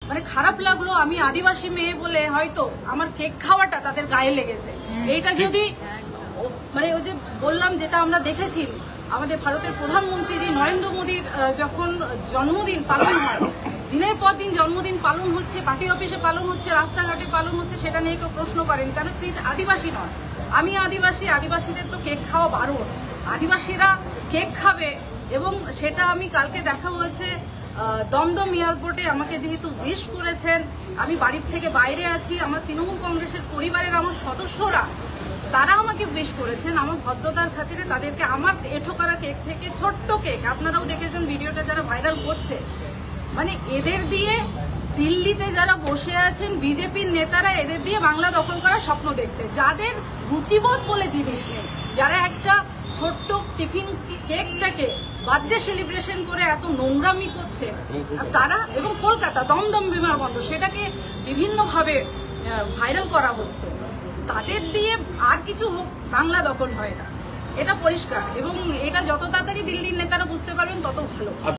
মানে খারাপ লাগলো। আমি আদিবাসী মেয়ে বলে হয়তো আমার কেক খাওয়াটা তাদের গায়ে লেগেছে। এইটা যদি মানে ওই যে বললাম, যেটা আমরা দেখেছি আমাদের ভারতের প্রধানমন্ত্রী নরেন্দ্র মোদীর যখন জন্মদিন পালন হয়, দিনের পর দিন জন্মদিন পালন হচ্ছে, পার্টি অফিসে পালন হচ্ছে, রাস্তাঘাটে পালন হচ্ছে, সেটা নিয়ে কেউ প্রশ্ন করেন কেন? তিনি আদিবাসী নন, আমি আদিবাসী, আদিবাসীদের তো কেক খাওয়া বারণ, আদিবাসীরা কেক খাবে। এবং সেটা আমি কালকে দেখা হয়েছে দমদম এয়ারপোর্টে, আমাকে যেহেতু উইশ করেছেন, আমি বাড়ির থেকে বাইরে আছি, আমার তৃণমূল কংগ্রেসের পরিবারের আমার সদস্যরা তারা আমাকে উইশ করেছেন, আমার ভদ্রতার খাতিরে তাদেরকে আমার এঠোকারা কেক থেকে ছোট্ট কেক, আপনারাও দেখেছেন ভিডিওটা যারা ভাইরাল করছে, মানে এদের দিয়ে দিল্লিতে যারা বসে আছেন বিজেপির নেতারা এদের দিয়ে বাংলা দখল করার স্বপ্ন দেখছে, যাদের রুচিবোধ বলে জিনিস নেই, যারা একটা ছোট্ট টিফিন কেকটাকে বার্থডে সেলিব্রেশন করে এত নোংরামি করছে তারা, এবং কলকাতা দমদম বিমানবন্দর সেটাকে বিভিন্নভাবে ভাইরাল করা হচ্ছে, তাদের দিয়ে আর কিছু হোক বাংলা দখল হয় না, এটা পরিষ্কার। এবং এটা যত তাড়াতাড়ি দিল্লির নেতারা বুঝতে পারবেন তত ভালো।